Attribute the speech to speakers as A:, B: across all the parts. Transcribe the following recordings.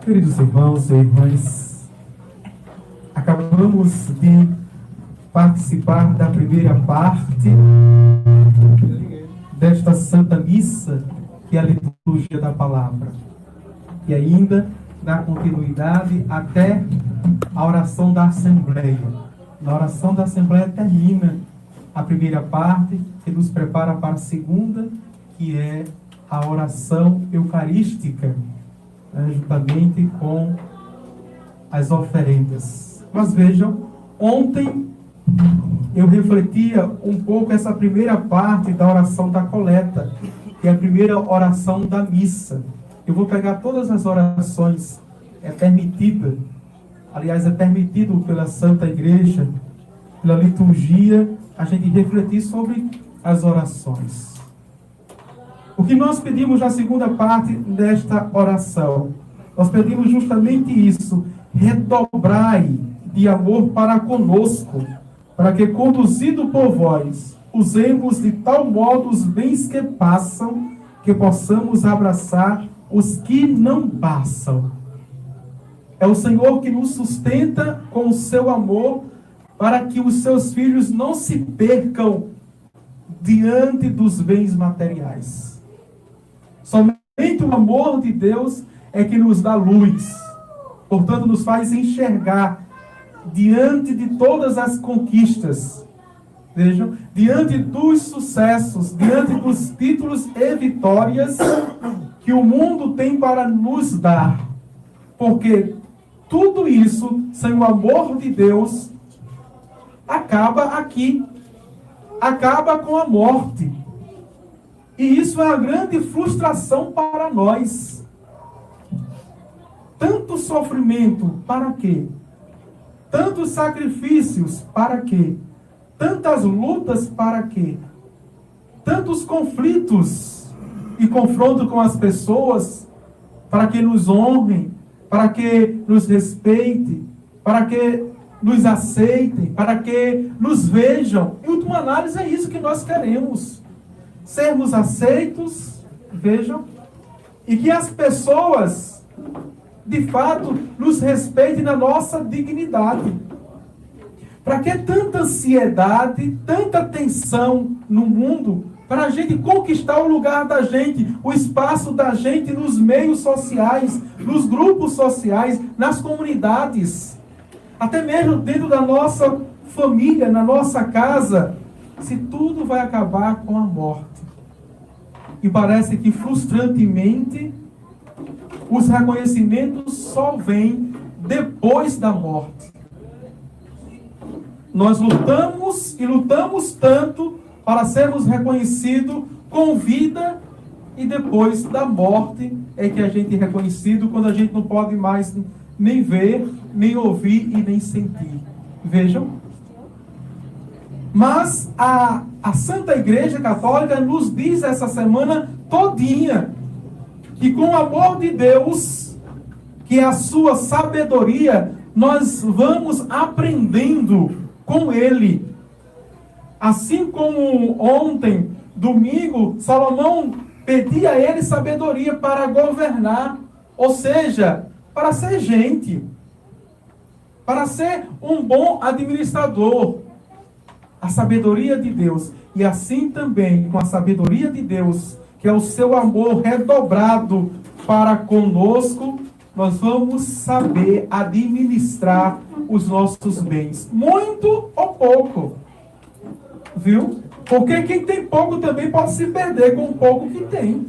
A: Queridos irmãos e irmãs, acabamos de participar da primeira parte desta Santa Missa, que é a liturgia da palavra. E ainda dá continuidade até a oração da Assembleia. Na oração da Assembleia termina a primeira parte, que nos prepara para a segunda, que é a oração eucarística, juntamente com as oferendas. Mas vejam, ontem eu refletia um pouco essa primeira parte da oração da coleta, que é a primeira oração da missa. Eu vou pegar todas as orações, é permitido pela Santa Igreja, pela liturgia, a gente refletir sobre as orações. O que nós pedimos na segunda parte desta oração? Nós pedimos justamente isso: redobrai de amor para conosco, para que, conduzido por vós, usemos de tal modo os bens que passam, que possamos abraçar os que não passam. É o Senhor que nos sustenta com o seu amor, para que os seus filhos não se percam diante dos bens materiais. Somente o amor de Deus é que nos dá luz. Portanto, nos faz enxergar diante de todas as conquistas. Vejam, diante dos sucessos, diante dos títulos e vitórias que o mundo tem para nos dar. Porque tudo isso, sem o amor de Deus, acaba aqui. Acaba com a morte. E isso é uma grande frustração para nós. Tanto sofrimento, para quê? Tantos sacrifícios, para quê? Tantas lutas, para quê? Tantos conflitos e confronto com as pessoas, para que nos honrem, para que nos respeitem, para que nos aceitem, para que nos vejam. Em última análise, é isso que nós queremos. Sermos aceitos, vejam, e que as pessoas, de fato, nos respeitem na nossa dignidade. Para que tanta ansiedade, tanta tensão no mundo, para a gente conquistar o lugar da gente, o espaço da gente nos meios sociais, nos grupos sociais, nas comunidades, até mesmo dentro da nossa família, na nossa casa, se tudo vai acabar com a morte. E parece que, frustrantemente, os reconhecimentos só vêm depois da morte. Nós lutamos e lutamos tanto para sermos reconhecidos com vida, e depois da morte é que a gente é reconhecido, quando a gente não pode mais nem ver, nem ouvir e nem sentir. Vejam. Mas a Santa Igreja Católica nos diz essa semana todinha que, com o amor de Deus, que é a sua sabedoria, nós vamos aprendendo com Ele. Assim como ontem, domingo, Salomão pedia a ele sabedoria para governar, ou seja, para ser gente, para ser um bom administrador. A sabedoria de Deus. E assim também, com a sabedoria de Deus, que é o seu amor redobrado para conosco, nós vamos saber administrar os nossos bens. Muito ou pouco. Viu? Porque quem tem pouco também pode se perder com o pouco que tem.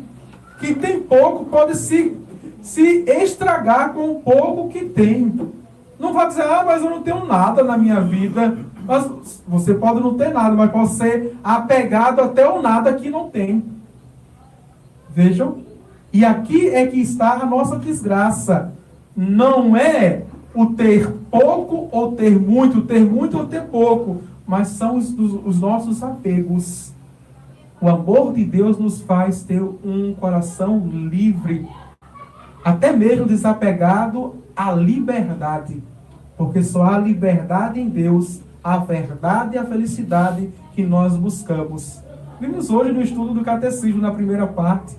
A: Quem tem pouco pode se estragar com o pouco que tem. Não vai dizer, mas eu não tenho nada na minha vida. Mas você pode não ter nada, mas pode ser apegado até o nada que não tem. Vejam? E aqui é que está a nossa desgraça. Não é o ter pouco ou ter muito ou ter pouco, mas são os nossos apegos. O amor de Deus nos faz ter um coração livre, até mesmo desapegado à liberdade, porque só há liberdade em Deus, a verdade e a felicidade que nós buscamos. Vimos hoje no estudo do Catecismo, na primeira parte,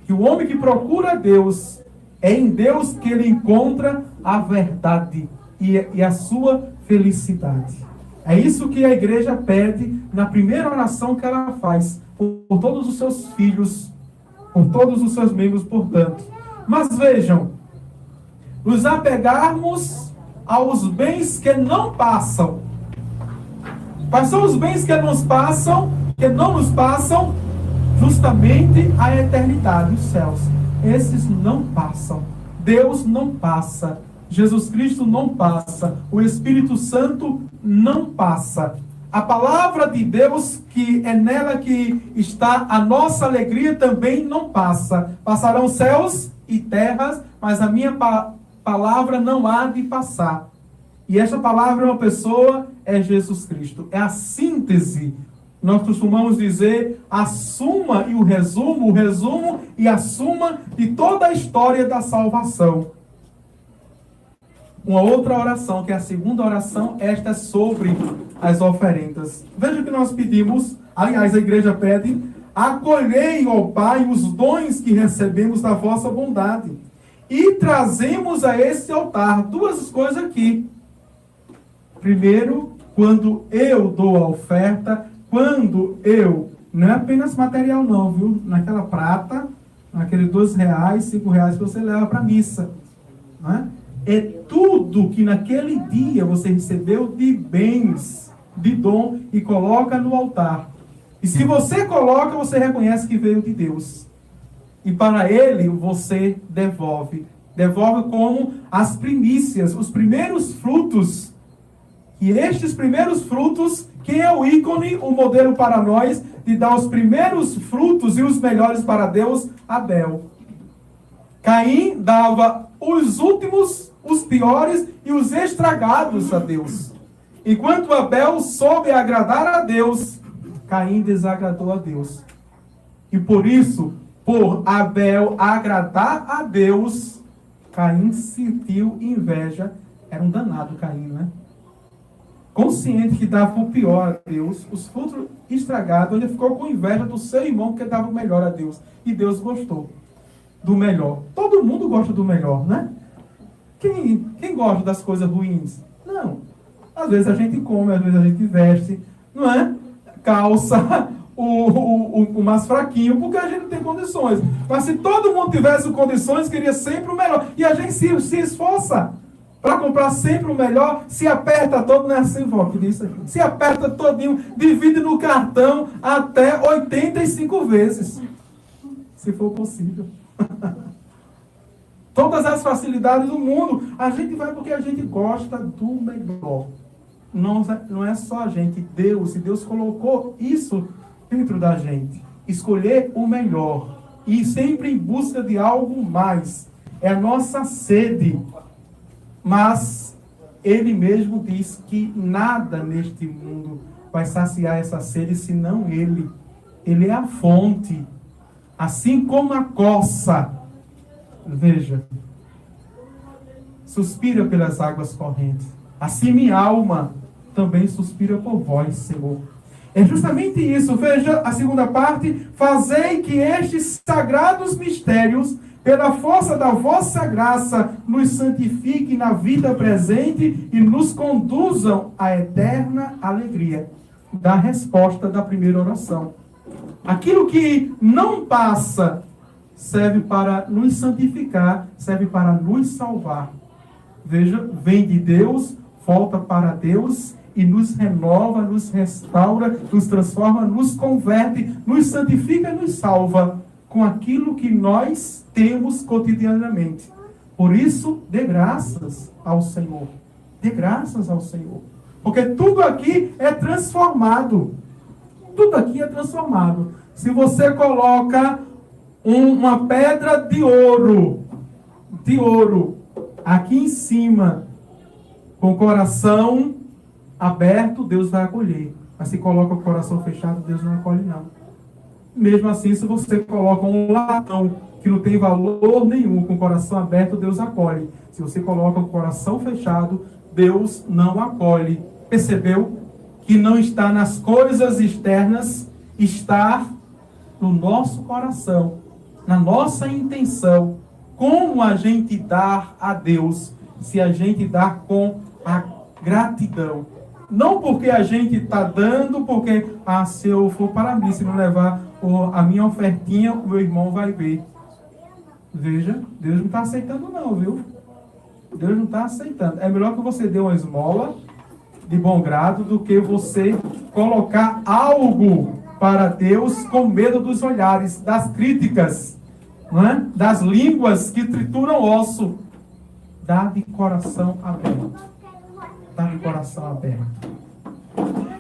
A: que o homem que procura Deus É em Deus que ele encontra a verdade e a sua felicidade. É isso que a igreja pede na primeira oração que ela faz, por todos os seus filhos, por todos os seus membros, portanto. Mas vejam, nos apegarmos aos bens que não passam. Quais são os bens que não nos passam? Justamente a eternidade, os céus. Esses não passam. Deus não passa. Jesus Cristo não passa. O Espírito Santo não passa. A palavra de Deus, que é nela que está a nossa alegria, também não passa. Passarão céus e terras, mas a minha palavra não há de passar. E esta palavra é uma pessoa, é Jesus Cristo. É a síntese. Nós costumamos dizer a suma e o resumo e a suma de toda a história da salvação. Uma outra oração, que é a segunda oração, esta é sobre as oferendas. Veja que nós pedimos, aliás, a igreja pede: acolhei, ó Pai, os dons que recebemos da vossa bondade e trazemos a esse altar. Duas coisas aqui. Primeiro, quando eu dou a oferta, quando eu, não é apenas material não, viu? Naquela prata, naqueles R$2, R$5 que você leva para a missa. Não é? É tudo que naquele dia você recebeu de bens, de dom, e coloca no altar. E se você coloca, você reconhece que veio de Deus. E para Ele você devolve. Devolve como as primícias, os primeiros frutos. E estes primeiros frutos, quem é o ícone, o modelo para nós, de dar os primeiros frutos e os melhores para Deus? Abel. Caim dava os últimos, os piores e os estragados a Deus. Enquanto Abel soube agradar a Deus, Caim desagradou a Deus. E por isso, por Abel agradar a Deus, Caim sentiu inveja. Era um danado Caim, né? Consciente que dava o pior a Deus, os frutos estragados, ele ficou com inveja do seu irmão que dava o melhor a Deus. E Deus gostou do melhor. Todo mundo gosta do melhor, né? Quem gosta das coisas ruins? Não. Às vezes a gente come, às vezes a gente veste, não é? Calça o mais fraquinho, porque a gente não tem condições. Mas se todo mundo tivesse condições, queria sempre o melhor. E a gente se esforça para comprar sempre o melhor, se aperta todo, não é assim, vó, que diz aqui. Se aperta todinho, divide no cartão até 85 vezes. Se for possível. Todas as facilidades do mundo, a gente vai porque a gente gosta do melhor. Não é só a gente, Deus. E Deus colocou isso dentro da gente. Escolher o melhor. E sempre em busca de algo mais. É a nossa sede. Mas Ele mesmo diz que nada neste mundo vai saciar essa sede senão Ele. Ele é a fonte. Assim como a coça, veja, suspira pelas águas correntes. Assim minha alma também suspira por vós, Senhor. É justamente isso. Veja a segunda parte. Fazei que estes sagrados mistérios, pela força da vossa graça, nos santifiquem na vida presente e nos conduzam à eterna alegria. Da resposta da primeira oração. Aquilo que não passa serve para nos santificar, serve para nos salvar. Veja, vem de Deus, volta para Deus e nos renova, nos restaura, nos transforma, nos converte, nos santifica e nos salva com aquilo que nós temos cotidianamente. Por isso, dê graças ao Senhor. Dê graças ao Senhor. Porque tudo aqui é transformado. Tudo aqui é transformado. Se você coloca uma pedra de ouro aqui em cima, com o coração aberto, Deus vai acolher. Mas se coloca o coração fechado, Deus não acolhe não. Mesmo assim, se você coloca um latão que não tem valor nenhum, com o coração aberto, Deus acolhe. Se você coloca o coração fechado, Deus não acolhe. Percebeu que não está nas coisas externas, está no nosso coração, na nossa intenção, como a gente dá a Deus, se a gente dá com a gratidão. Não porque a gente está dando, porque, se eu for para a missa e não levar a minha ofertinha, o meu irmão vai ver. Veja, Deus não está aceitando não, viu? Deus não está aceitando. É melhor que você dê uma esmola de bom grado do que você colocar algo para Deus com medo dos olhares, das críticas, não é? Das línguas que trituram osso. Dá de coração aberto. Dá de coração aberto.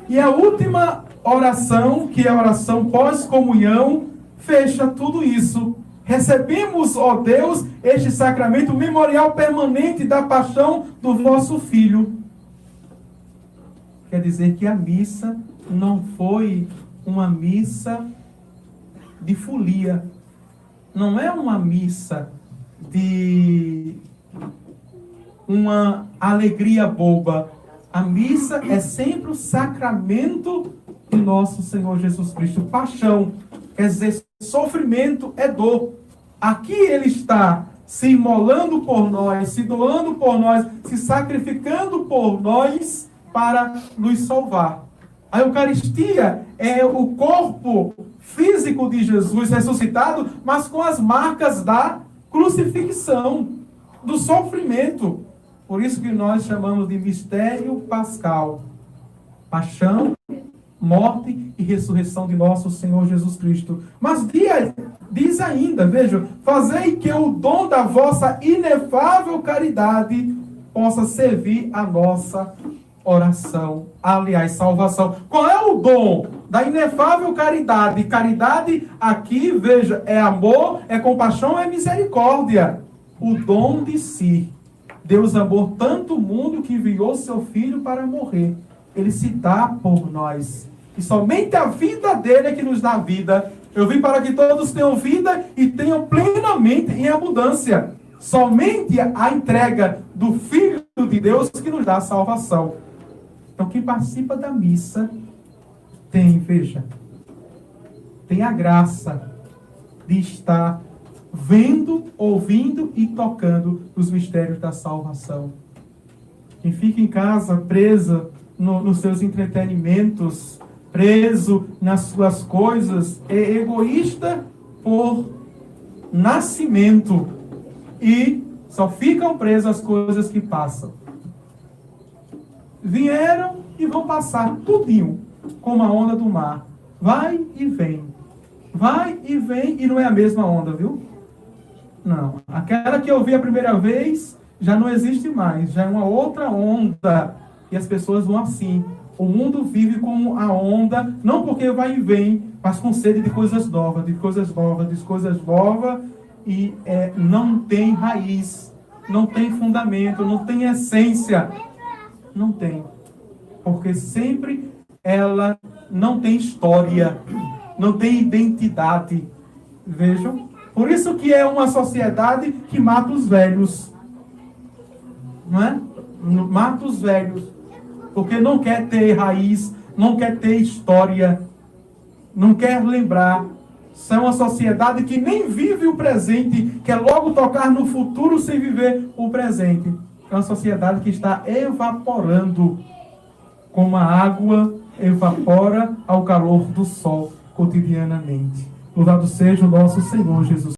A: E a última oração, que é a oração pós-comunhão, fecha tudo isso. Recebemos, ó Deus, este sacramento memorial permanente da paixão do vosso Filho. Quer dizer que a missa não foi uma missa de folia. Não é uma missa de uma alegria boba. A missa é sempre o sacramento de nosso Senhor Jesus Cristo. Paixão, quer dizer, sofrimento é dor. Aqui ele está se imolando por nós, se doando por nós, se sacrificando por nós para nos salvar. A Eucaristia é o corpo físico de Jesus ressuscitado, mas com as marcas da crucifixão, do sofrimento. Por isso que nós chamamos de mistério pascal. Paixão, morte e ressurreição de nosso Senhor Jesus Cristo. Mas diz ainda, veja, fazei que o dom da vossa inefável caridade possa servir a nossa oração, aliás, salvação. Qual é o dom da inefável caridade? Caridade aqui, veja, é amor, é compaixão, é misericórdia. O dom de si. Deus amou tanto o mundo que enviou seu Filho para morrer. Ele se dá por nós. E somente a vida dele é que nos dá vida. Eu vim para que todos tenham vida e tenham plenamente em abundância. Somente a entrega do Filho de Deus que nos dá a salvação. Então, quem participa da missa tem, veja, tem a graça de estar vendo, ouvindo e tocando os mistérios da salvação. Quem fica em casa presa nos seus entretenimentos, preso nas suas coisas, é egoísta por nascimento e só ficam presas as coisas que passam. Vieram e vão passar tudinho, como a onda do mar. Vai e vem. Vai e vem, e não é a mesma onda, viu? Não. Aquela que eu vi a primeira vez já não existe mais. Já é uma outra onda. E as pessoas vão assim. O mundo vive como a onda, não porque vai e vem, mas com sede de coisas novas, de coisas novas, de coisas novas. E não tem raiz, não tem fundamento, não tem essência. Não tem. Porque sempre ela não tem história, não tem identidade. Vejam? Por isso que é uma sociedade que mata os velhos. Não é? Mata os velhos. Porque não quer ter raiz, não quer ter história, não quer lembrar. São uma sociedade que nem vive o presente, quer logo tocar no futuro sem viver o presente. É uma sociedade que está evaporando, como a água evapora ao calor do sol cotidianamente. Louvado seja o nosso Senhor Jesus.